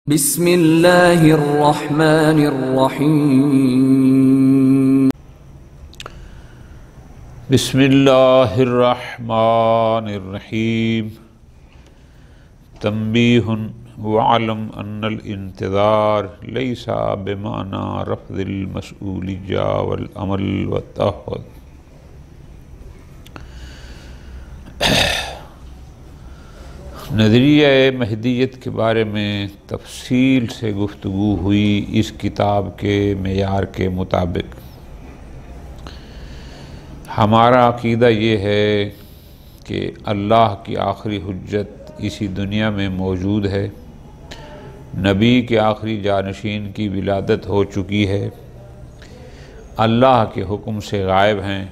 بسم اللہ الرحمن الرحیم بسم اللہ الرحمن الرحیم تنبیہ وعلم ان الانتظار لیس بمعنی رفض المسئولیہ والعمل والتعہد۔ نظریہ مہدیت کے بارے میں تفصیل سے گفتگو ہوئی اس کتاب کے معیار کے مطابق۔ ہمارا عقیدہ یہ ہے کہ اللہ کی آخری حجت اسی دنیا میں موجود ہے، نبی کے آخری جانشین کی ولادت ہو چکی ہے، اللہ کے حکم سے غائب ہیں،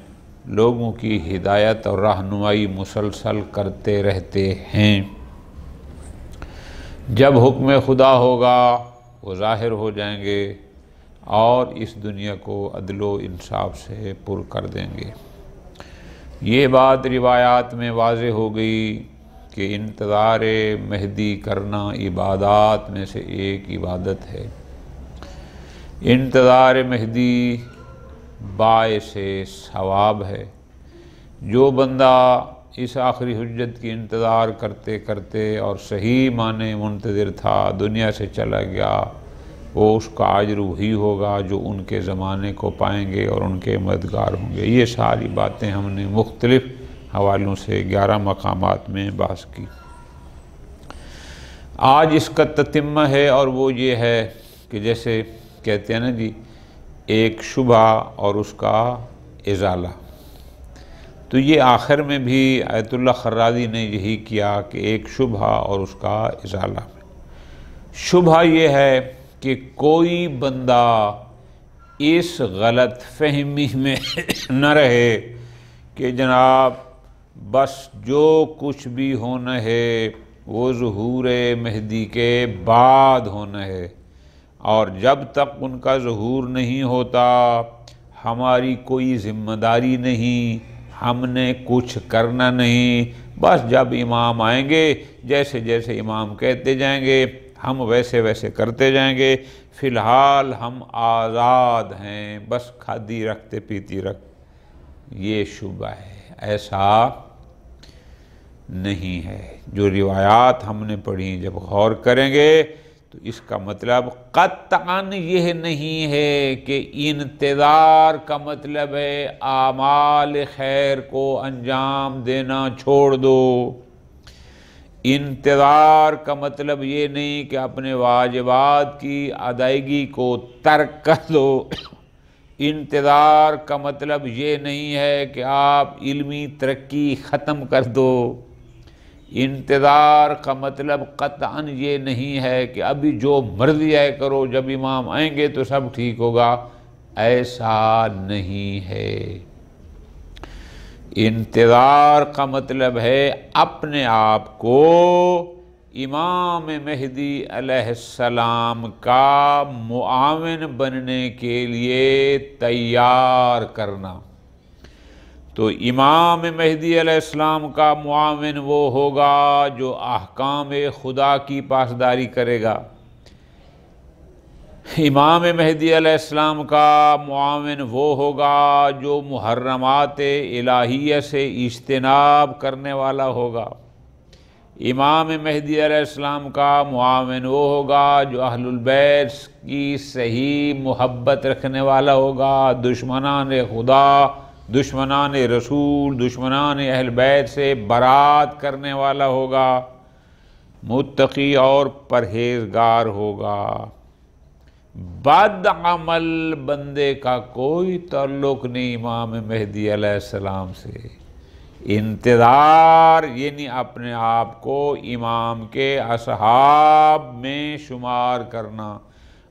لوگوں کی ہدایت اور رہنمائی مسلسل کرتے رہتے ہیں۔ جب حکم خدا ہوگا وہ ظاہر ہو جائیں گے اور اس دنیا کو عدل و انصاف سے پر کر دیں گے۔ یہ بات روایات میں واضح ہو گئی کہ انتظار مہدی کرنا عبادات میں سے ایک عبادت ہے۔ انتظار مہدی باعث ثواب ہے۔ جو بندہ اس آخری حجت کی انتظار کرتے کرتے اور صحیح معنی منتظر تھا دنیا سے چلا گیا، وہ اس کا اجر وہی ہوگا جو ان کے زمانے کو پائیں گے اور ان کے مددگار ہوں گے۔ یہ ساری باتیں ہم نے مختلف حوالوں سے 11 مقامات میں بحث کی۔ آج اس کا تتمہ ہے اور وہ یہ ہے کہ جیسے کہتے ہیں نا جی، ایک شبہ اور اس کا ازالہ، تو یہ آخر میں بھی آیت اللہ خرازی نے یہی کیا کہ ایک شبہ اور اس کا ازالہ۔ شبہ یہ ہے کہ کوئی بندہ اس غلط فہمی میں نہ رہے کہ جناب بس جو کچھ بھی ہونا ہے وہ ظہور مہدی کے بعد ہونا ہے، اور جب تک ان کا ظہور نہیں ہوتا ہماری کوئی ذمہ داری نہیں، ہم نے کچھ کرنا نہیں، بس جب امام آئیں گے جیسے جیسے امام کہتے جائیں گے ہم ویسے ویسے کرتے جائیں گے، فی الحال ہم آزاد ہیں، بس کھادی رکھتے پیتی رکھ۔ یہ شبہ ہے، ایسا نہیں ہے۔ جو روایات ہم نے پڑھی جب غور کریں گے تو اس کا مطلب قطعاً یہ نہیں ہے کہ انتظار کا مطلب ہے اعمال خیر کو انجام دینا چھوڑ دو۔ انتظار کا مطلب یہ نہیں کہ اپنے واجبات کی ادائیگی کو ترک کر دو۔ انتظار کا مطلب یہ نہیں ہے کہ آپ علمی ترقی ختم کر دو۔ انتظار کا مطلب قطعاً یہ نہیں ہے کہ ابھی جو مرضی ہے کرو، جب امام آئیں گے تو سب ٹھیک ہوگا، ایسا نہیں ہے۔ انتظار کا مطلب ہے اپنے آپ کو امام مہدی علیہ السلام کا معاون بننے کے لیے تیار کرنا۔ تو امام مہدی علیہ السلام کا معاون وہ ہوگا جو احکام خدا کی پاسداری کرے گا۔ امام مہدی علیہ السلام کا معاون وہ ہوگا جو محرمات الہیہ سے اجتناب کرنے والا ہوگا۔ امام مہدی علیہ السلام کا معاون وہ ہوگا جو اہل البیت کی صحیح محبت رکھنے والا ہوگا، دشمنان خدا، دشمنان رسول، دشمنان اہل بیت سے برات کرنے والا ہوگا، متقی اور پرہیزگار ہوگا۔ بد عمل بندے کا کوئی تعلق نہیں امام مہدی علیہ السلام سے۔ انتظار یعنی اپنے آپ کو امام کے اصحاب میں شمار کرنا،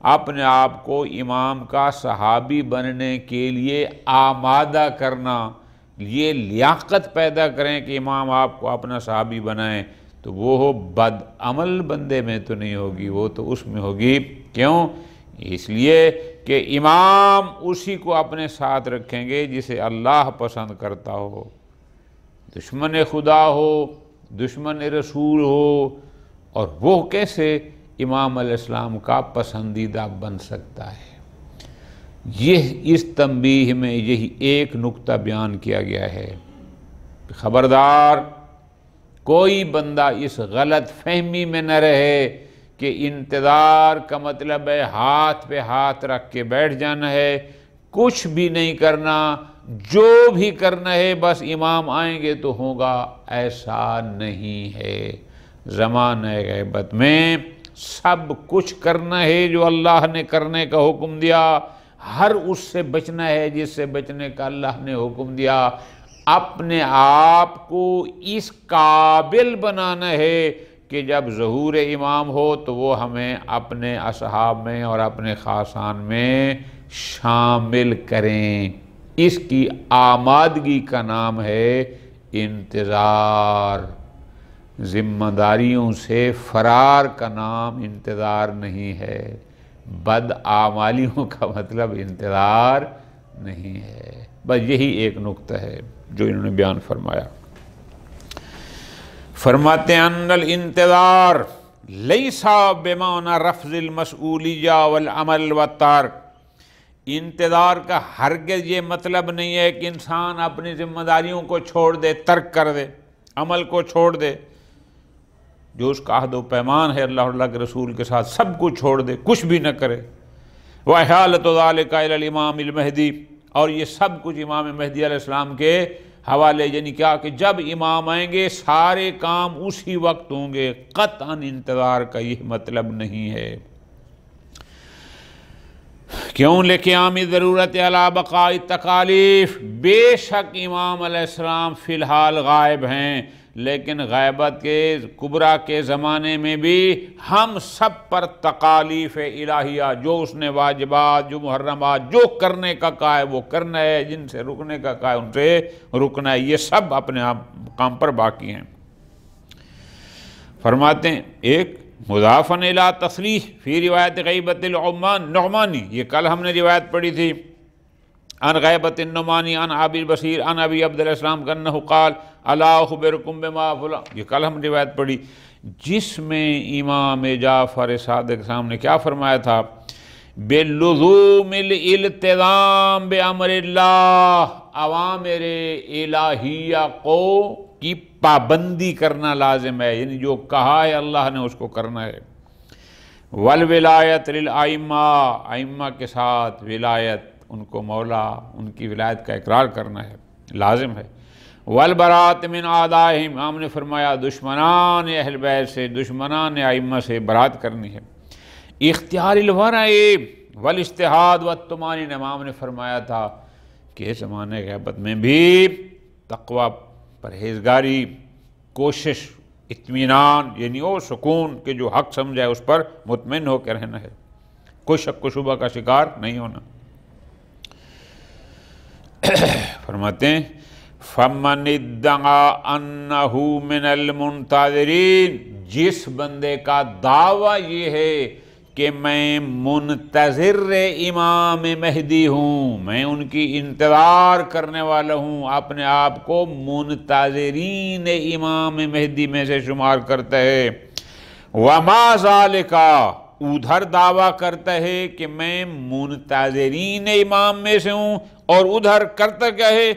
اپنے آپ کو امام کا صحابی بننے کے لیے آمادہ کرنا، یہ لیاقت پیدا کریں کہ امام آپ کو اپنا صحابی بنائیں، تو وہ بد عمل بندے میں تو نہیں ہوگی، وہ تو اس میں ہوگی۔ کیوں؟ اس لیے کہ امام اسی کو اپنے ساتھ رکھیں گے جسے اللہ پسند کرتا ہو، دشمن خدا ہو، دشمن رسول ہو، اور وہ کیسے؟ امام علیہ السلام کا پسندیدہ بن سکتا ہے۔ یہ اس تنبیہ میں یہی ایک نقطہ بیان کیا گیا ہے، خبردار کوئی بندہ اس غلط فہمی میں نہ رہے کہ انتظار کا مطلب ہے ہاتھ پہ ہاتھ رکھ کے بیٹھ جانا ہے، کچھ بھی نہیں کرنا، جو بھی کرنا ہے بس امام آئیں گے تو ہوگا، ایسا نہیں ہے۔ زمانہ غیبت میں سب کچھ کرنا ہے جو اللہ نے کرنے کا حکم دیا، ہر اس سے بچنا ہے جس سے بچنے کا اللہ نے حکم دیا، اپنے آپ کو اس قابل بنانا ہے کہ جب ظہور امام ہو تو وہ ہمیں اپنے اصحاب میں اور اپنے خاصان میں شامل کریں۔ اس کی آمادگی کا نام ہے انتظار۔ ذمہ داریوں سے فرار کا نام انتظار نہیں ہے، بدعمالیوں کا مطلب انتظار نہیں ہے۔ بس یہی ایک نقطہ ہے جو انہوں نے بیان فرمایا۔ فرماتے ہیں ان الانتظار لیس بمعنی رفض المسئولیہ والعمل والترک، انتظار کا ہرگز یہ مطلب نہیں ہے کہ انسان اپنی ذمہ داریوں کو چھوڑ دے، ترک کر دے، عمل کو چھوڑ دے، جو اس کا عہد و پیمان ہے اللہ اور اللہ کے رسول کے ساتھ سب کو چھوڑ دے، کچھ بھی نہ کرے۔ وَإِحَالَةُ ذَلِكَ إِلَى الْإِمَامِ الْمَهْدِي، اور یہ سب کچھ امام مہدی علیہ السلام کے حوالے، یعنی کیا کہ جب امام آئیں گے سارے کام اسی وقت ہوں گے، قطعاً انتظار کا یہ مطلب نہیں ہے۔ کیوں؟ لِقِيَامِ ضرورت علی بقاء التکالیف، بے شک امام علیہ السلام فی الحال غائب ہیں، لیکن غیبت کے کبریٰ کے زمانے میں بھی ہم سب پر تکالیف الہیہ، جو اس نے واجبات، جو محرمات، جو کرنے کا کہا ہے وہ کرنا ہے، جن سے رکنے کا کہا ہے ان سے رکنا ہے، یہ سب اپنے آپ کام پر باقی ہیں۔ فرماتے ہیں ایک مضافن الی تصریح فی روایت غیبت النعمانی، یہ کل ہم نے روایت پڑھی تھی، عن غیبت النعمانی عن ابی البصیر عن ابی عبد السلام کنہ قال الا اخبرکم بما فلان، یہ کل ہم روایت پڑھی، جس میں امام جعفر صادق صاحب نے کیا فرمایا تھا، بِلُّزُومِ الْإِلْتِزَامِ بِأَمْرِ اللَّهِ، اوامر الہیہ کو کی پابندی کرنا لازم ہے، یعنی جو کہا ہے اللہ نے اس کو کرنا ہے۔ وَالْوِلَایَةِ لِلْأَئِمَّةِ، ائمہ کے ساتھ ولایت، ان کو مولا، ان کی ولایت کا اقرار کرنا ہے، لازم ہے۔ وَالْبَرَاءَةِ مِنْ أَعْدَائِهِمْ، امام نے فرمایا دشمنان اہل بیت سے، دشمنان ائمہ سے برات کرنی ہے۔ اختیار الورع والاجتہاد والطمأنینہ، امام نے فرمایا تھا کہ زمانے غیبت میں بھی تقوی، پرہیزگاری، کوشش، اطمینان، یعنی وہ سکون کہ جو حق سمجھا ہے اس پر مطمئن ہو کے رہنا ہے، کوئی شک و شبہ کا شکار نہیں ہونا۔ فرماتے ہیں فَمَنِ ادَّعَىٰ أَنَّهُ مِنَ الْمُنْتَظِرِينَ، جس بندے کا دعویٰ یہ ہے کہ میں منتظر امام مہدی ہوں، میں ان کی انتظار کرنے والا ہوں، اپنے آپ کو منتظرین امام مہدی میں سے شمار کرتا ہے، وَمَا ذَلِكَ، ادھر دعویٰ کرتا ہے کہ میں منتظرین امام میں سے ہوں، اور ادھر کرتا کیا ہے،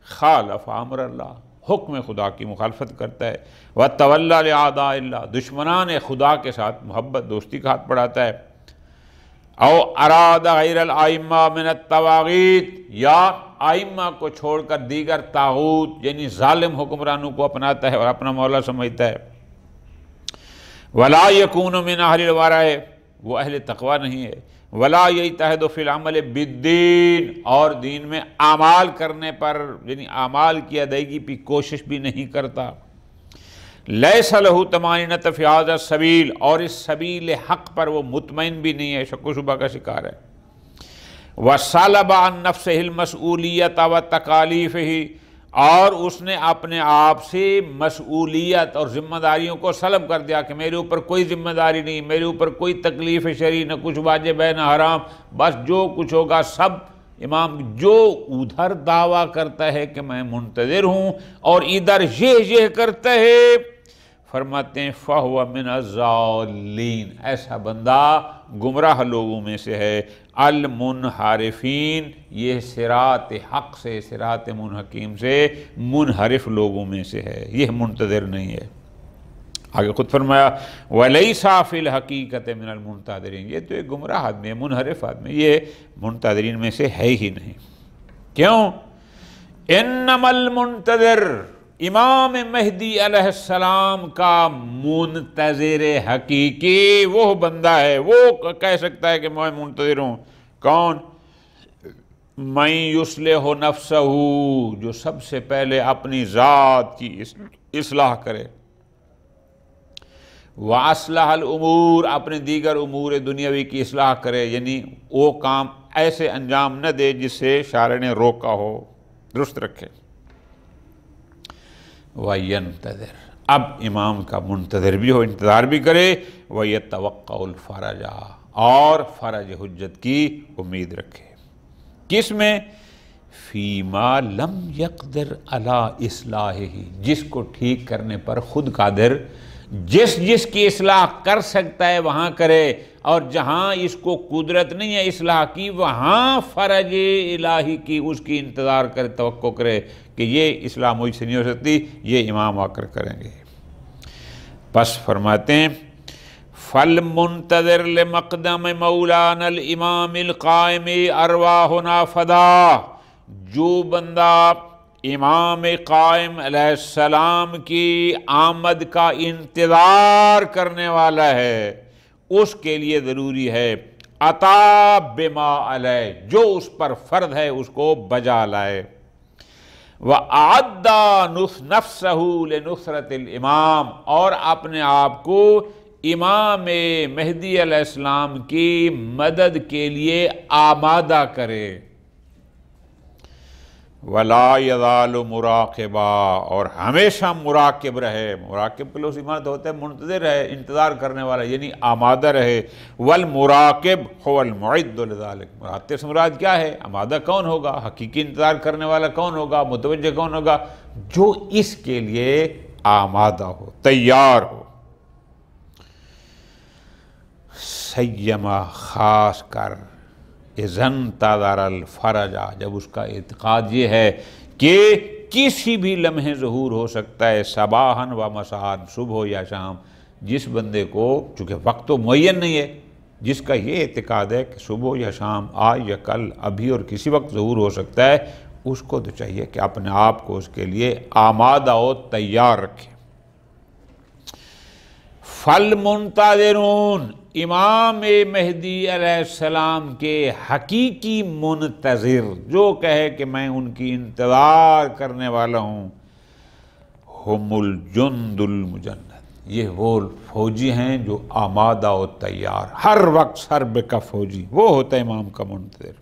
خالف امر اللہ، حکم خدا کی مخالفت کرتا ہے، وَتَوَلَّى لِأَعْدَاءِ اللَّهِ، دشمنان خدا کے ساتھ محبت دوستی کا ہاتھ بڑھاتا ہے، او اراد غیر الائمہ من الطواغیت، یا ائمہ کو چھوڑ کر دیگر طاغوت یعنی ظالم حکمرانوں کو اپناتا ہے اور اپنا مولا سمجھتا ہے، وَلَا يَكُونُ مِنْ أَهْلِ الْوَرَعِ، وہ اہل تقوی نہیں ہے، وَلَا يَجْتَهِدُ فِي الْعَمَلِ بِالدِّينِ، اور دین میں اعمال کرنے پر یعنی اعمال کی ادائیگی پہ کوشش بھی نہیں کرتا، لَيْسَ لَهُ طَمَأْنِينَةٌ فِي هَذَا السَّبِيلِ، اور اس سبیل حق پر وہ مطمئن بھی نہیں ہے، شک و شبہ کا شکار ہے، وَسَلَبَ عَن نَفْسِهِ الْمَسْئُولِيَّةَ وَتَكَالِيفِهِ، اور اس نے اپنے آپ سے مسئولیت اور ذمہ داریوں کو سلب کر دیا کہ میرے اوپر کوئی ذمہ داری نہیں، میرے اوپر کوئی تکلیف شرعی، نہ کچھ واجب ہے نہ حرام، بس جو کچھ ہوگا سب امام، جو ادھر دعویٰ کرتا ہے کہ میں منتظر ہوں اور ادھر یہ کرتا ہے، فرماتے ہیں فَهُوَ مِنَ الضَّالِّينَ، ایسا بندہ گمراہ لوگوں میں سے ہے، المنحرفین، یہ صراط حق سے، صراط منحکیم سے منحرف لوگوں میں سے ہے، یہ منتظر نہیں ہے۔ آگے خود فرمایا وَلَيْسَ فِي الْحَقِيقَةِ مِنَ الْمُنْتَظِرِينَ، یہ تو ایک گمراہ آدمی ہے، منحرف آدمی، یہ منتظرین میں سے ہے ہی نہیں۔ کیوں؟ انما المنتظر، امام مہدی علیہ السلام کا منتظر حقیقی وہ بندہ ہے، وہ کہہ سکتا ہے کہ میں منتظر ہوں۔ کون؟ من یصلح نفسہ، جو سب سے پہلے اپنی ذات کی اصلاح کرے، وَأَصْلَحَ الْأُمُورِ، اپنے دیگر امور دنیاوی کی اصلاح کرے، یعنی وہ کام ایسے انجام نہ دے جس سے شارع نے روکا ہو، درست رکھے۔ وَيَنْتَظِرْ، اب امام کا منتظر بھی ہو، انتظار بھی کرے، وَيَتَوَقَّعُ الْفَرَجَ، اور فرج حجت کی امید رکھے۔ کس میں؟ فِيمَا لَمْ يَقْدِرْ عَلَىٰ إِصْلَاحِهِ، جس کو ٹھیک کرنے پر خود قادر، جس کی اصلاح کر سکتا ہے وہاں کرے، اور جہاں اس کو قدرت نہیں ہے اصلاح کی وہاں فرج الہی کی اس کی انتظار کرے، توقع کرے کہ یہ اصلاح مجھ سے نہیں ہو سکتی، یہ امام آ کر کریں گے۔ پس فرماتے ہیں فَالْمُنْتَظِرْ لِمَقْدَمِ مَوْلَانَا الْإِمَامِ الْقَائِمِ أَرْوَاحُنَا فَدَا، جو بندہ امام قائم علیہ السلام کی آمد کا انتظار کرنے والا ہے، اس کے لیے ضروری ہے عطا بما علیہ، جو اس پر فرض ہے اس کو بجا لائے، وَأَعَدَّ نَفْسَهُ لِنُصْرَةِ الْإِمَامِ، اور اپنے آپ کو امام مہدی علیہ السلام کی مدد کے لیے آمادہ کرے، وَلَا يَزَالُ مُرَاقِبًا، اور ہمیشہ مراقب رہے، مراقب کے لفظ معنی ہوتا ہے منتظر ہے، انتظار کرنے والا، یعنی آمادہ رہے۔ وَالْمُرَاقِبُ هُوَ الْمُعِدُّ لِذَلِكَ، مراقب سے مراد کیا ہے؟ آمادہ کون ہوگا؟ حقیقی انتظار کرنے والا کون ہوگا؟ متوجہ کون ہوگا؟ جو اس کے لیے آمادہ ہو، تیار ہو۔ سیما، خاص کر اذن تظہر الفرج، جب اس کا اعتقاد یہ ہے کہ کسی بھی لمحے ظہور ہو سکتا ہے، صباحاً و مساءً، صبح ہو یا شام، جس بندے کو چونکہ وقت تو معین نہیں ہے، جس کا یہ اعتقاد ہے کہ صبح یا شام، آج یا کل، ابھی اور کسی وقت ظہور ہو سکتا ہے، اس کو تو چاہیے کہ اپنے آپ کو اس کے لیے آمادہ و تیار رکھے۔ فَالْمُنْتَظِرُونَ، امام مہدی علیہ السلام کے حقیقی منتظر، جو کہے کہ میں ان کی انتظار کرنے والا ہوں، ہم الجند المجند، یہ وہ فوجی ہیں جو آمادہ و تیار، ہر وقت سر بکف فوجی، وہ ہوتا ہے امام کا منتظر۔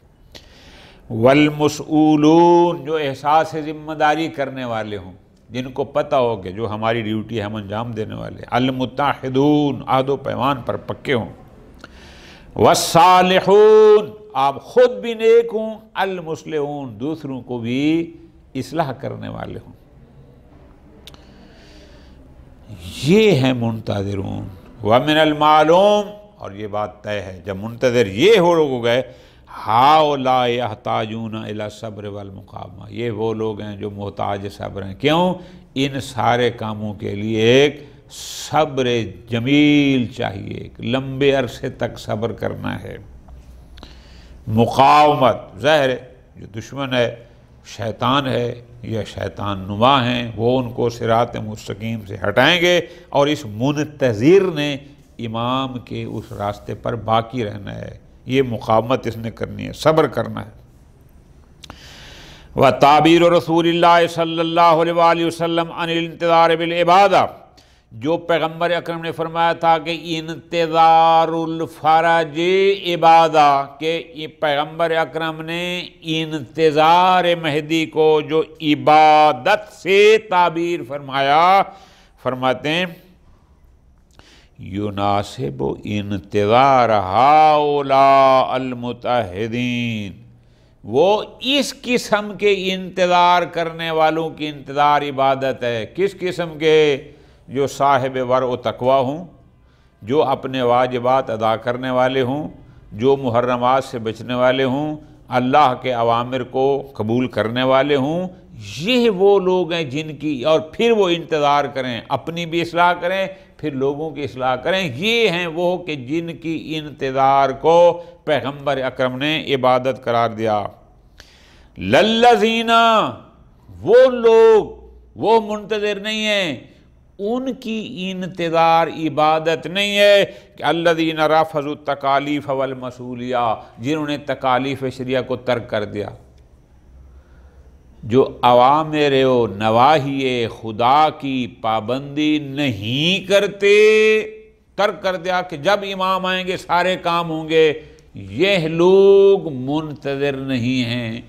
والمسئولون، جو احساس ذمہ داری کرنے والے ہوں، جن کو پتہ ہو کہ جو ہماری ڈیوٹی ہے ہم انجام دینے والے، المتحدون، عہد و پیمان پر پکے ہوں، والصالحون، آپ خود بھی نیک ہوں، المصلحون، دوسروں کو بھی اصلاح کرنے والے ہوں، یہ ہیں منتظرون۔ ومن المعلوم، اور یہ بات طے ہے جب منتظر یہ ہو گئے، ہؤلاء یحتاجون الی الصبر والمقامہ، یہ وہ لوگ ہیں جو محتاج صبر ہیں۔ کیوں؟ ان سارے کاموں کے لیے ایک صبر جمیل چاہیے، ایک لمبے عرصے تک صبر کرنا ہے، مقاومت، ظاہر ہے جو دشمن ہے، شیطان ہے یا شیطان نما ہیں، وہ ان کو صراط مستقیم سے ہٹائیں گے، اور اس منتظر نے امام کے اس راستے پر باقی رہنا ہے، یہ مقاومت اس نے کرنی ہے، صبر کرنا ہے۔ وَتعبیر رسول اللہ صلی اللہ علیہ وآلہ وسلم عن الانتظار بالعبادہ، جو پیغمبر اکرم نے فرمایا تھا کہ انتظار الفرج عبادہ، کہ پیغمبر اکرم نے انتظار مہدی کو جو عبادت سے تعبیر فرمایا، فرماتے ہیں یناسب انتظار ہؤلاء المتحدین، وہ اس قسم کے انتظار کرنے والوں کی انتظار عبادت ہے۔ کس قسم کے؟ جو صاحب ورع و تقوی ہوں، جو اپنے واجبات ادا کرنے والے ہوں، جو محرمات سے بچنے والے ہوں، اللہ کے اوامر کو قبول کرنے والے ہوں، یہ وہ لوگ ہیں جن کی، اور پھر وہ انتظار کریں، اپنی بھی اصلاح کریں، پھر لوگوں کی اصلاح کریں، یہ ہیں وہ کہ جن کی انتظار کو پیغمبر اکرم نے عبادت قرار دیا۔ للذین، وہ لوگ، وہ منتظر نہیں ہیں، ان کی انتظار عبادت نہیں ہے کہ الذین رفضوا التکالیف والمسئولیہ، جنہوں نے تکالیف شریعہ کو ترک کر دیا، جو اوامر و نواہی خدا کی پابندی نہیں کرتے، ترک کر دیا کہ جب امام آئیں گے سارے کام ہوں گے، یہ لوگ منتظر نہیں ہیں،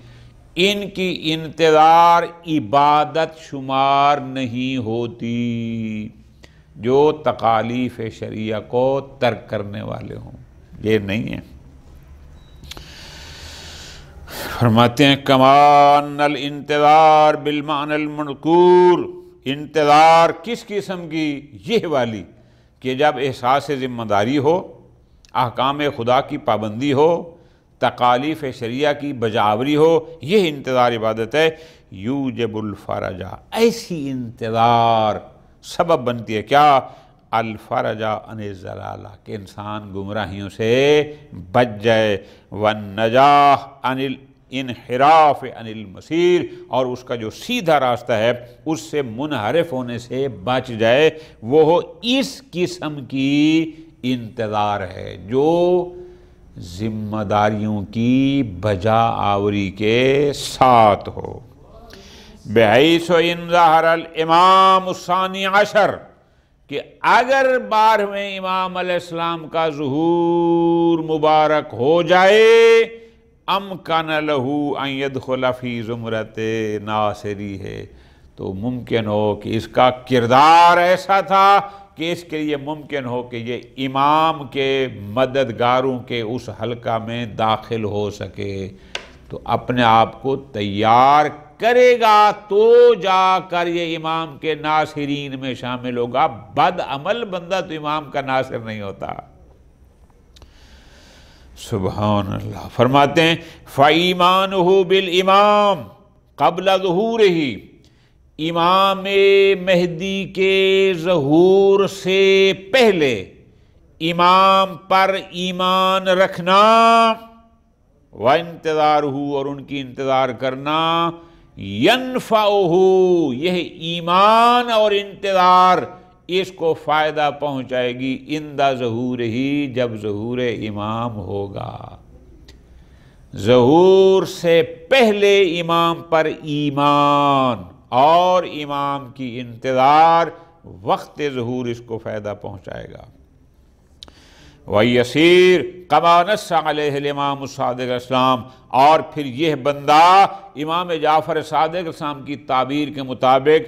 ان کی انتظار عبادت شمار نہیں ہوتی، جو تکالیف شریعہ کو ترک کرنے والے ہوں، یہ نہیں ہے۔ فرماتے ہیں کمان الانتظار بالمعنی المذکور، انتظار کس قسم کی؟ یہ والی کہ جب احساس ذمہ داری ہو، احکام خدا کی پابندی ہو، تکالیف شریعہ کی بجاوری ہو، یہ انتظار عبادت ہے۔ یوجب الفرج، ایسی انتظار سبب بنتی ہے کیا؟ الفرج عن الضلالہ، کہ انسان گمراہیوں سے بچ جائے، والنجاح عن الانحراف عن المسیر، اور اس کا جو سیدھا راستہ ہے اس سے منحرف ہونے سے بچ جائے، وہ اس قسم کی انتظار ہے جو ذمہ داریوں کی بجا آوری کے ساتھ ہو۔ بحیث ان ظہر الامام الثانی عشر، کہ اگر 12ویں امام علیہ السلام کا ظہور مبارک ہو جائے، امکن لہو ان یدخل فی زمرۃ ناصری ہے، تو ممکن ہو کہ اس کا کردار ایسا تھا کہ اس کے لیے ممکن ہو کہ یہ امام کے مددگاروں کے اس حلقہ میں داخل ہو سکے، تو اپنے آپ کو تیار کرے گا تو جا کر یہ امام کے ناصرین میں شامل ہوگا۔ بد عمل بندہ تو امام کا ناصر نہیں ہوتا۔ سبحان اللہ۔ فرماتے ہیں فَإِيمَانُهُ بِالْإِمَامِ قَبْلَ ظُهُورِهِ، امام مہدی کے ظہور سے پہلے امام پر ایمان رکھنا، وَانتظارُهُ، اور ان کی انتظار کرنا، يَنْفَعُهُ، یہ ایمان اور انتظار اس کو فائدہ پہنچائے گی، عند ظہورہ، جب ظہور امام ہوگا۔ ظہور سے پہلے امام پر ایمان اور امام کی انتظار وقت ظہور اس کو فائدہ پہنچائے گا۔ وَيَسِيرُ كَمَا نَصَّ عَلَيْهِ الْإِمَامُ الصَّادِقُ عَلَيْهِ السَّلَامُ، اور پھر یہ بندہ امام جعفر صادق علیہ السلام کی تعبیر کے مطابق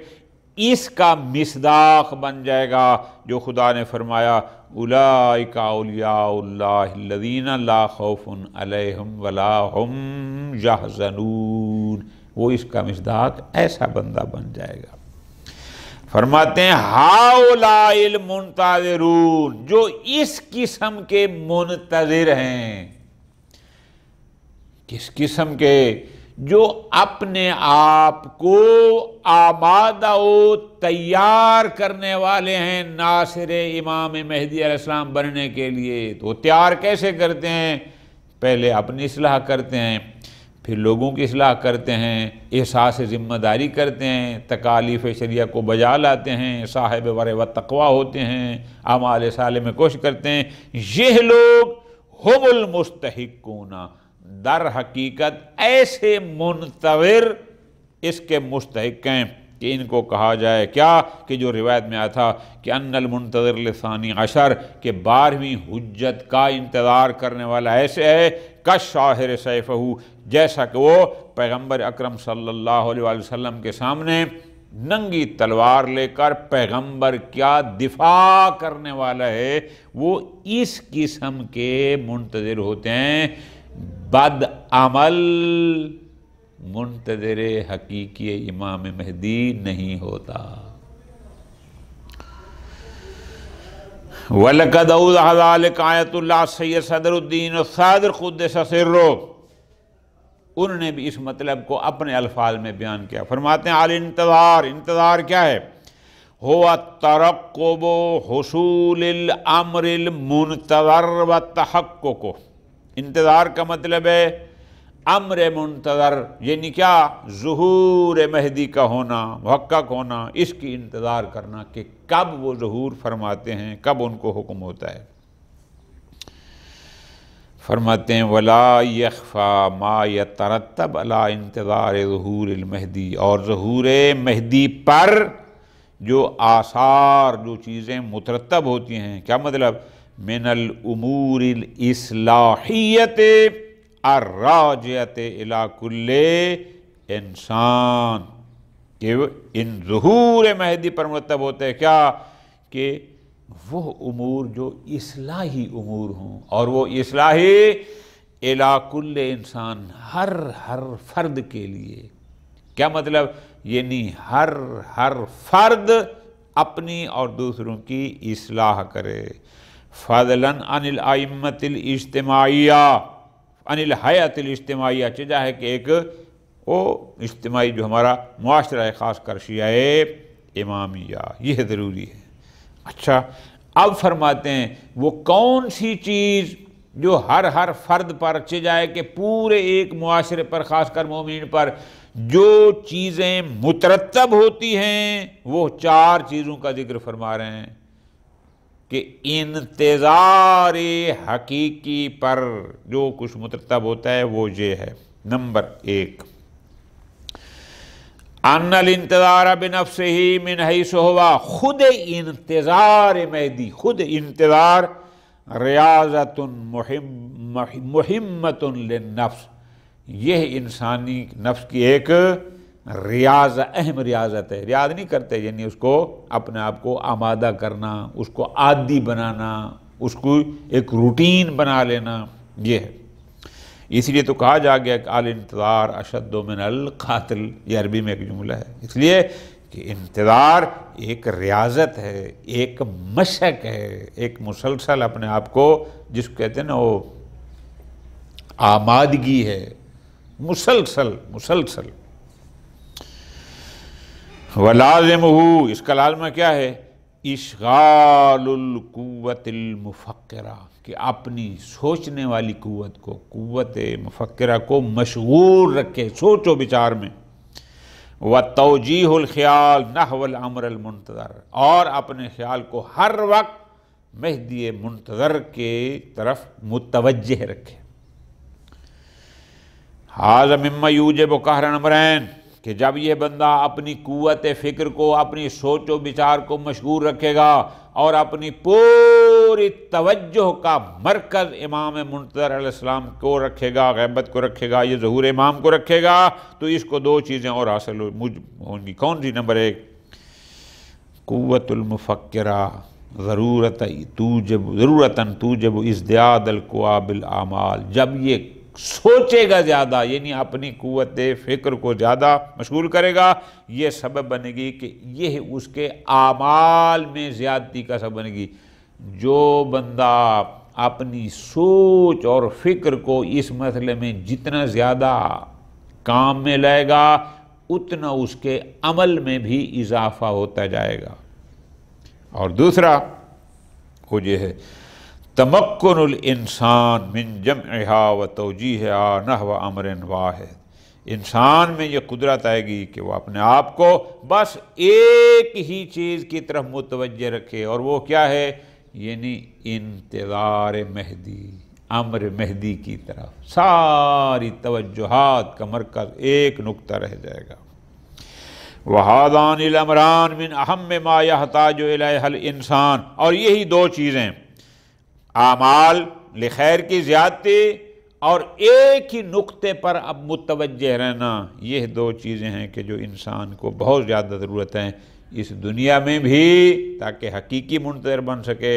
اس کا مصداق بن جائے گا جو خدا نے فرمایا اولئک اولیاء اللہ الذین لا خوف علیہم ولا هم یحزنون، وہ اس کا مصداق ایسا بندہ بن جائے گا۔ فرماتے ہیں ہؤلاء المنتظرون، جو اس قسم کے منتظر ہیں، کس قسم کے؟ جو اپنے آپ کو آمادہ و تیار کرنے والے ہیں ناصر امام مہدی علیہ السلام بننے کے لیے۔ تو وہ تیار کیسے کرتے ہیں؟ پہلے اپنی اصلاح کرتے ہیں، پھر لوگوں کی اصلاح کرتے ہیں، احساس ذمہ داری کرتے ہیں، تکالیف شریعہ کو بجا لاتے ہیں، صاحب ورع و تقوی ہوتے ہیں، اعمال صالح میں کوشش کرتے ہیں۔ یہ لوگ ہم المستحقون، در حقیقت ایسے منتظر اس کے مستحق ہیں کہ ان کو کہا جائے کیا، کہ جو روایت میں آیا تھا کہ ان المنتظر لثانی عشر، کہ 12ویں حجت کا انتظار کرنے والا ایسے ہے کالشاہر سیفہ، جیسا کہ وہ پیغمبر اکرم صلی اللہ علیہ وآلہ وسلم کے سامنے ننگی تلوار لے کر پیغمبر کیا دفاع کرنے والا ہے، وہ اس قسم کے منتظر ہوتے ہیں۔ بد عمل منتظر حقیقی امام مہدی نہیں ہوتا۔ وَلَقَدْ أَوْضَحَ ذَلِكَ آیۃ اللہ سید صدر الدین الصادر قدس سرہ، انہوں نے بھی اس مطلب کو اپنے الفاظ میں بیان کیا. فرماتے ہیں الانتظار، انتظار کیا ہے؟ هو الترقب حصول الامر المنتظر والتحقق. انتظار کا مطلب ہے امر منتظر، یعنی کیا؟ ظہور مہدی کا ہونا، محقق ہونا، اس کی انتظار کرنا کہ کب وہ ظہور فرماتے ہیں، کب ان کو حکم ہوتا ہے. فرماتے ہیں وَلَا يَخْفَى مَا يَتَرَتَّبْ عَلَىٰ انتظار ظہور المہدی، اور ظہور مہدی پر جو آثار، جو چیزیں مترتب ہوتی ہیں، کیا مطلب؟ من الامور الاصلاحیت الراجعۃ الی کل انسان، کہ ان ظہور مہدی پر مرتب ہوتا ہے کیا؟ کہ وہ امور جو اصلاحی امور ہوں، اور وہ اصلاحی الی کل انسان، ہر فرد کے لیے. کیا مطلب؟ یعنی ہر فرد اپنی اور دوسروں کی اصلاح کرے. فضلاً عن الائمۃ الاجتماعیہ، عن الہیئۃ الاجتماعیہ، چاہے ہے کہ ایک وہ اجتماعی جو ہمارا معاشرہ ہے، خاص کر شیعہ امامیہ، یہ ضروری ہے. اچھا، اب فرماتے ہیں وہ کون سی چیز جو ہر فرد پر جائے کہ پورے ایک معاشرے پر، خاص کر مومنین پر جو چیزیں مترتب ہوتی ہیں، وہ 4 چیزوں کا ذکر فرما رہے ہیں کہ انتظار حقیقی پر جو کچھ مترتب ہوتا ہے وہ یہ ہے. نمبر 1، ان الانتظار بنفسہ من حیث ہوا، خود انتظار مہدی، خود انتظار ریاضۃ مہمۃ للنفس، یہ انسانی نفس کی ایک اہم ریاضت ہے. ریاض نہیں کرتے، یعنی اس کو اپنے آپ کو آمادہ کرنا، اس کو عادی بنانا، اس کو ایک روٹین بنا لینا، یہ ہے. اس لیے تو کہا جا گیا کہ الانتظار اشد من القتل، یہ عربی میں ایک جملہ ہے. اس لیے کہ انتظار ایک ریاضت ہے، ایک مشق ہے، ایک مسلسل اپنے آپ کو، جس کو کہتے ہیں نا وہ آمادگی ہے، مسلسل. وَلَازِمُهُ، اس کا لازمہ کیا ہے؟ اشغال القوت المفکرہ، کہ اپنی سوچنے والی قوت کو، قوت مفکرہ کو مشغول رکھے سوچ و بچار میں. وَتَوْجِيهُ الْخِيَالِ نَحْوَ الْأَمْرِ الْمُنْتَظَرِ، اور اپنے خیال کو ہر وقت مہدی منتظر کے طرف متوجہ رکھے. هَذَا مِمَّا يُوجِبُ قَهْرَ الْأَمْرَيْنِ، کہ جب یہ بندہ اپنی قوت فکر کو، اپنی سوچ و بچار کو مشغول رکھے گا اور اپنی پوری توجہ کا مرکز امام منتظر علیہ السلام کو رکھے گا، غیبت کو رکھے گا، یہ ظہور امام کو رکھے گا، تو اس کو 2 چیزیں اور حاصل ہوں گی. کون سی؟ نمبر 1، قوت المفکرہ، ضرورتاً توجب ازدیاد القوا بالاعمال. جب یہ سوچے گا زیادہ، یعنی اپنی قوت فکر کو زیادہ مشغول کرے گا، یہ سبب بنے گی کہ یہ اس کے اعمال میں زیادتی کا سبب بنے گی. جو بندہ اپنی سوچ اور فکر کو اس مسئلے میں جتنا زیادہ کام میں لائے گا، اتنا اس کے عمل میں بھی اضافہ ہوتا جائے گا. اور دوسرا وہ یہ ہے تمکن الانسان من جمعها وتوجیہها نحو امر واحد. انسان میں یہ قدرت آئے گی کہ وہ اپنے آپ کو بس ایک ہی چیز کی طرف متوجہ رکھے، اور وہ کیا ہے؟ یعنی انتظار مہدی، امر مہدی کی طرف ساری توجہات کا مرکز ایک نقطہ رہ جائے گا. وَهَذَانِ الْأَمْرَانِ مِنْ أَهَمِّ مَا يَحْتَاجُ إِلَيْهِ الْإِنسَانِ، اور یہی 2 چیزیں، اعمال لخیر کی زیادتی اور ایک ہی نقطے پر اب متوجہ رہنا، یہ 2 چیزیں ہیں کہ جو انسان کو بہت زیادہ ضرورت ہیں اس دنیا میں بھی، تاکہ حقیقی منتظر بن سکے،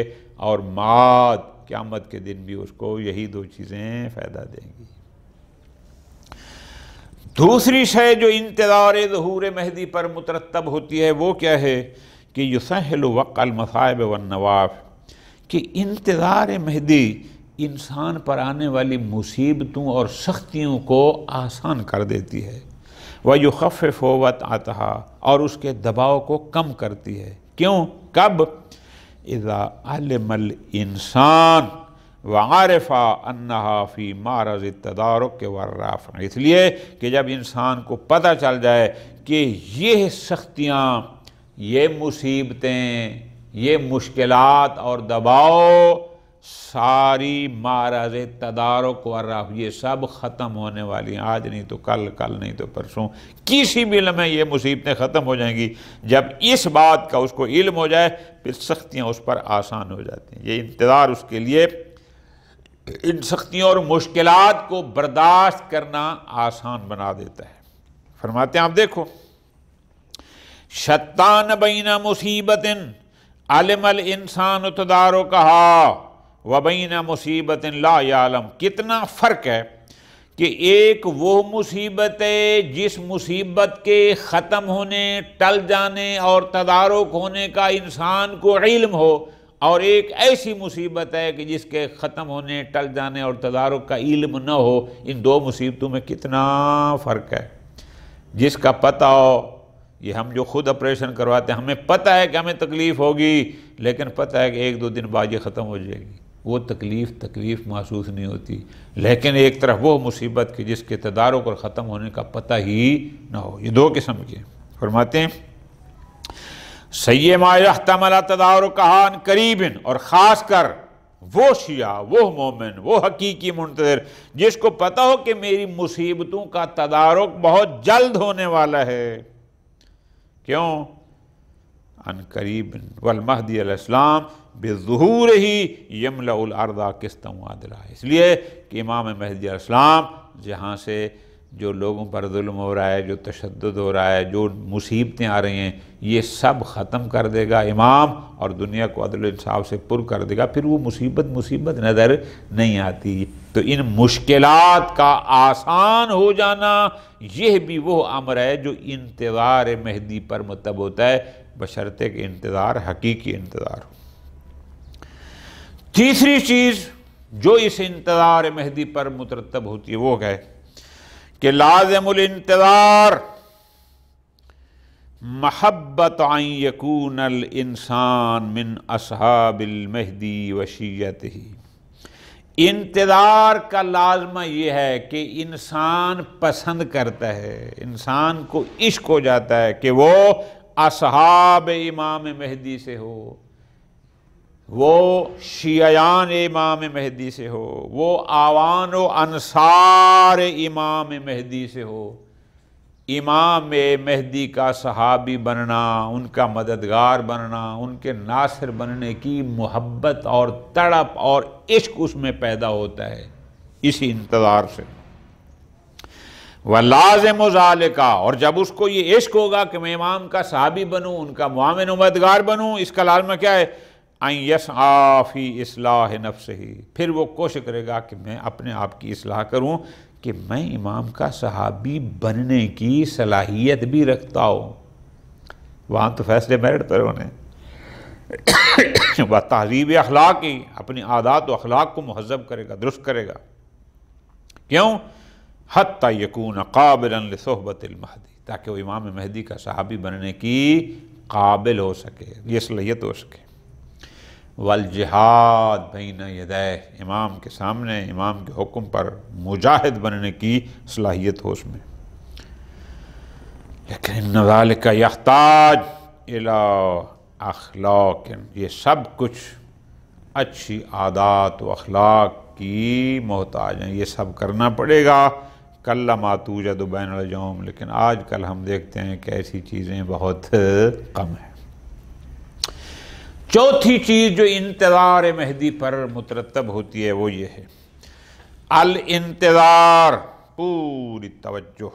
اور معاد قیامت کے دن بھی اس کو یہی 2 چیزیں فائدہ دیں گی. دوسری شے جو انتظار ظہور مہدی پر مترتب ہوتی ہے وہ کیا ہے؟ کہ یسہل وقع المصائب والنواف، کہ انتظار مہدی انسان پر آنے والی مصیبتوں اور سختیوں کو آسان کر دیتی ہے، وَيُخَفِّفُ وَطْأَتَهَا، اور اس کے دباؤ کو کم کرتی ہے۔ کیوں؟ کب؟ اذا علم الانسان وعرف انہا فی معرض التدارک والرافع، اس لیے کہ جب انسان کو پتہ چل جائے کہ یہ سختیاں، یہ مصیبتیں، یہ مشکلات اور دباؤ ساری معرض تدارک والرافع، یہ سب ختم ہونے والی ہیں، آج نہیں تو کل، کل نہیں تو پرسوں، کسی بھی لمحے یہ مصیبتیں ختم ہو جائیں گی۔ جب اس بات کا اس کو علم ہو جائے پھر سختیاں اس پر آسان ہو جاتی ہیں۔ یہ انتظار اس کے لیے ان سختیوں اور مشکلات کو برداشت کرنا آسان بنا دیتا ہے۔ فرماتے ہیں آپ دیکھو، شتان بین مصیبت علم الانسان تدارکہا وبین مصیبت لا یعلم، کتنا فرق ہے کہ ایک وہ مصیبت ہے جس مصیبت کے ختم ہونے، ٹل جانے اور تدارک ہونے کا انسان کو علم ہو، اور ایک ایسی مصیبت ہے کہ جس کے ختم ہونے، ٹل جانے اور تدارک کا علم نہ ہو۔ ان دو مصیبتوں میں کتنا فرق ہے۔ جس کا پتہ ہو، یہ ہم جو خود آپریشن کرواتے ہیں، ہمیں پتہ ہے کہ ہمیں تکلیف ہوگی، لیکن پتہ ہے کہ 1-2 دن بعد یہ ختم ہو جائے گی، وہ تکلیف محسوس نہیں ہوتی۔ لیکن ایک طرف وہ مصیبت کہ جس کے تدارک اور ختم ہونے کا پتہ ہی نہ ہو۔ یہ دو قسم کے فرماتے ہیں، سیما یحتمل تدارکہا عن قریب، اور خاص کر وہ شیعہ، وہ مومن، وہ حقیقی منتظر جس کو پتہ ہو کہ میری مصیبتوں کا تدارک بہت جلد ہونے والا ہے۔ کیوں؟ عن قریب، والمہدی علیہ السلام بظہور ہی یملأ الارض قسطا وعدلا، اس لیے کہ امام مہدی علیہ السلام جہاں سے جو لوگوں پر ظلم ہو رہا ہے، جو تشدد ہو رہا ہے، جو مصیبتیں آ رہی ہیں، یہ سب ختم کر دے گا امام، اور دنیا کو عدل و انصاف سے پر کر دے گا۔ پھر وہ مصیبت نظر نہیں آتی۔ تو ان مشکلات کا آسان ہو جانا یہ بھی وہ امر ہے جو انتظار مہدی پر مرتب ہوتا ہے، بشرطے کہ انتظار حقیقی انتظار ہو۔ تیسری چیز جو اس انتظار مہدی پر مترتب ہوتی ہے وہ ہے کہ لازم الانتظار محبت ان یکون الانسان من اصحاب المہدی وشیعتہ، انتظار کا لازمہ یہ ہے کہ انسان پسند کرتا ہے، انسان کو عشق ہو جاتا ہے کہ وہ اصحاب امام مہدی سے ہو، وہ شیعیان امام مہدی سے ہو، وہ آوان و انصار امام مہدی سے ہو۔ امام مہدی کا صحابی بننا، ان کا مددگار بننا، ان کے ناصر بننے کی محبت اور تڑپ اور عشق اس میں پیدا ہوتا ہے اسی انتظار سے۔ وَلَازِمُ ذَلِكَ، اور جب اس کو یہ عشق ہوگا کہ میں امام کا صحابی بنوں، ان کا معاون و مددگار بنوں، اس کا لازمہ کیا ہے؟ ان یسعی فی اصلاح نفسہ، پھر وہ کوشش کرے گا کہ میں اپنے آپ کی اصلاح کروں، کہ میں امام کا صحابی بننے کی صلاحیت بھی رکھتا ہوں۔ وہاں تو فیصلے میرٹ پر ہونے، وہ تہذیب اخلاق کی، اپنی عادات و اخلاق کو مہذب کرے گا، درست کرے گا۔ کیوں؟ حتی یکون قابلا لصحبت المہدی، تاکہ وہ امام مہدی کا صحابی بننے کی قابل ہو سکے، یہ صلاحیت ہو سکے۔ والجہاد بین یدیہ، امام کے سامنے امام کے حکم پر مجاہد بننے کی صلاحیت ہو اس میں۔ لیکن ان ذالک یحتاج الی اخلاق، یہ سب کچھ اچھی عادات و اخلاق کی محتاج ہیں، یہ سب کرنا پڑے گا۔ کل ما توجد بین الجوم، لیکن آج کل ہم دیکھتے ہیں کہ ایسی چیزیں بہت کم ہیں۔ چوتھی چیز جو انتظار مہدی پر مترتب ہوتی ہے وہ یہ ہے، الانتظار، پوری توجہ،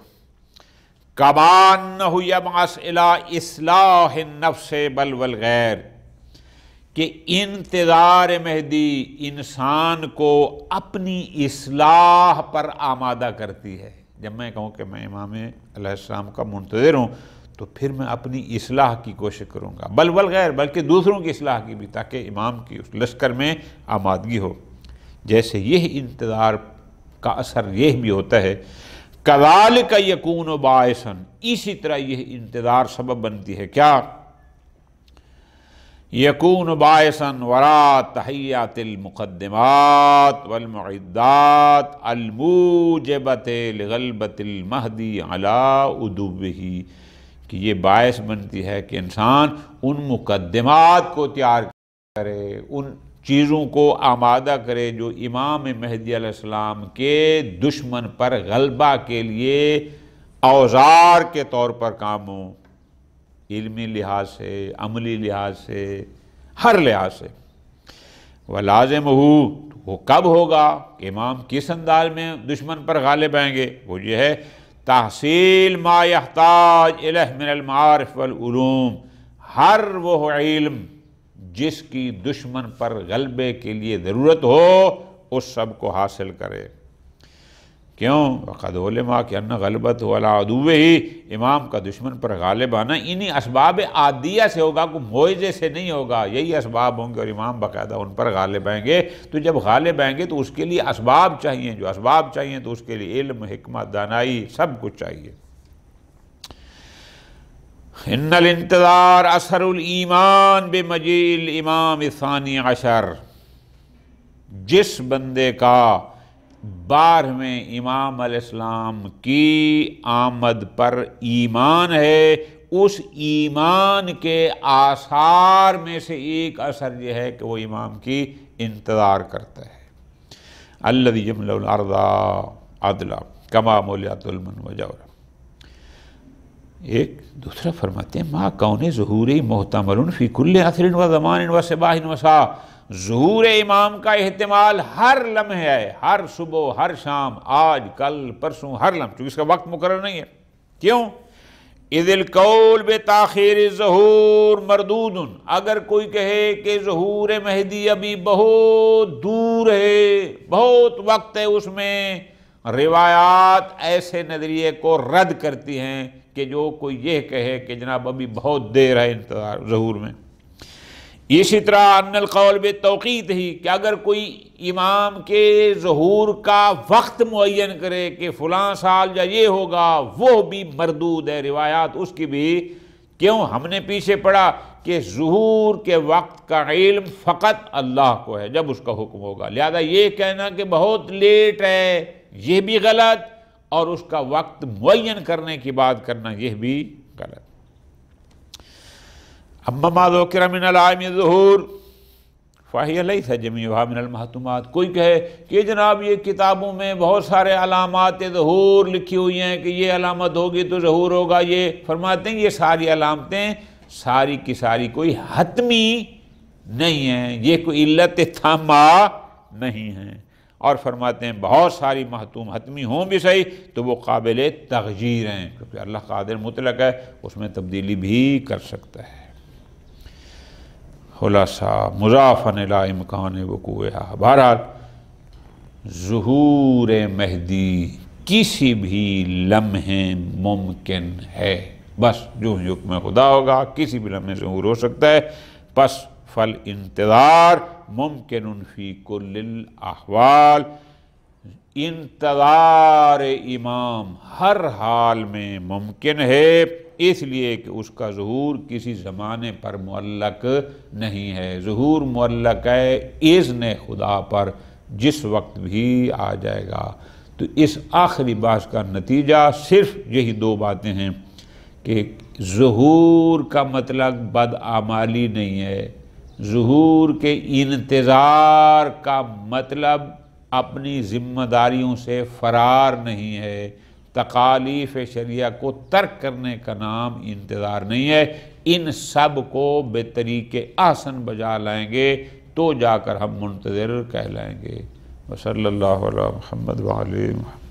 کما انہ یبعث الی اصلاح النفس بل والغیر، کہ انتظار مہدی انسان کو اپنی اصلاح پر آمادہ کرتی ہے۔ جب میں کہوں کہ میں امام علیہ السلام کا منتظر ہوں تو پھر میں اپنی اصلاح کی کوشش کروں گا، بالغیر بلکہ دوسروں کی اصلاح کی بھی، تاکہ امام کی اس لشکر میں آمادگی ہو۔ جیسے یہ انتظار کا اثر یہ بھی ہوتا ہے، کذالک یکون باعثا، اسی طرح یہ انتظار سبب بنتی ہے کیا؟ یکون باعثا وراء تحیات المقدمات والمعدات الموجبۃ لغلبۃ المہدی علی عدوہ، کہ یہ باعث بنتی ہے کہ انسان ان مقدمات کو تیار کرے، ان چیزوں کو آمادہ کرے جو امام مہدی علیہ السلام کے دشمن پر غلبہ کے لیے اوزار کے طور پر کام ہوں، علمی لحاظ سے، عملی لحاظ سے، ہر لحاظ سے۔ وَلَازِمُ، وہ کب ہوگا کہ امام کس انداز میں دشمن پر غالب آئیں گے؟ وہ یہ ہے تحصیل ما یحتاج الیہ من المعارف والعلوم، ہر وہ علم جس کی دشمن پر غلبے کے لیے ضرورت ہو اس سب کو حاصل کرے۔ کیوں؟ وَقَدْ عُلِمَ کہ ان غلبت علی عدوہ، امام کا دشمن پر غالب آنا انہی اسباب عادیہ سے ہوگا، کوئی معجزے سے نہیں ہوگا، یہی اسباب ہوں گے اور امام باقاعدہ ان پر غالب آئیں گے۔ تو جب غالب آئیں گے تو اس کے لیے اسباب چاہیے، جو اسباب چاہیے تو اس کے لیے علم، حکمت، دانائی، سب کچھ چاہیے۔ ان الانتظار اثر الایمان بمجیء الامام الثانی عشر، جس بندے کا 12ویں امام علیہ السلام کی آمد پر ایمان ہے، اس ایمان کے آثار میں سے ایک اثر یہ ہے کہ وہ امام کی انتظار کرتا ہے۔ الذی یملأ الارض عدلا کما ملئت ظلما وجورا۔ ایک دوسرا فرماتے ہیں ما کون ظہوری محتمل فی کل عصر و زمان و صباح و مساء، ظہور امام کا احتمال ہر لمحے ہے، ہر صبح، ہر شام، آج، کل، پرسوں، ہر لمحے، چونکہ اس کا وقت مقرر نہیں ہے۔ کیوں؟ اذ القول بتاخیر الظہور مردود، اگر کوئی کہے کہ ظہور مہدی ابھی بہت دور ہے، بہت وقت ہے اس میں، روایات ایسے نظریے کو رد کرتی ہیں کہ جو کوئی یہ کہے کہ جناب ابھی بہت دیر ہے انتظار ظہور میں۔ اسی طرح ان القول بالتوقیت ہی، کہ اگر کوئی امام کے ظہور کا وقت معین کرے کہ فلاں سال یا یہ ہوگا، وہ بھی مردود ہے، روایات اس کی بھی۔ کیوں؟ ہم نے پیچھے پڑھا کہ ظہور کے وقت کا علم فقط اللہ کو ہے جب اس کا حکم ہوگا، لہذا یہ کہنا کہ بہت لیٹ ہے یہ بھی غلط، اور اس کا وقت معین کرنے کی بات کرنا یہ بھی غلط۔ اما ما ذکر من علائم الظہور فہی لیس جمیعها من المحتومات، کوئی کہے کہ جناب یہ کتابوں میں بہت سارے علامات ظہور لکھی ہوئی ہیں کہ یہ علامت ہوگی تو ظہور ہوگا، یہ فرماتے ہیں یہ ساری علامتیں ساری کی ساری کوئی حتمی نہیں ہیں، یہ کوئی علت تامہ نہیں ہیں، اور فرماتے ہیں بہت ساری محتوم حتمی ہوں بھی صحیح تو وہ قابل تغییر ہیں، کیونکہ اللہ قادر مطلق ہے، اس میں تبدیلی بھی کر سکتا ہے۔ خلاصہ مضافاً الی امکان وقوعها، بہرحال ظہور مہدی کسی بھی لمحے ممکن ہے، بس جو حکم خدا ہوگا کسی بھی لمحے ظہور ہو سکتا ہے، پس فالانتظار ممکن فی کل الاحوال، انتظار امام ہر حال میں ممکن ہے، اس لیے کہ اس کا ظہور کسی زمانے پر معلق نہیں ہے، ظہور معلق ہے اذن خدا پر، جس وقت بھی آ جائے گا۔ تو اس آخری بحث کا نتیجہ صرف یہی دو باتیں ہیں کہ ظہور کا مطلب بدعمالی نہیں ہے، ظہور کے انتظار کا مطلب اپنی ذمہ داریوں سے فرار نہیں ہے، تکالیف شریعہ کو ترک کرنے کا نام انتظار نہیں ہے۔ ان سب کو بے طریق احسن بجا لائیں گے تو جا کر ہم منتظر کہلائیں گے۔ وصلی اللہ علی محمد وعلی محمد۔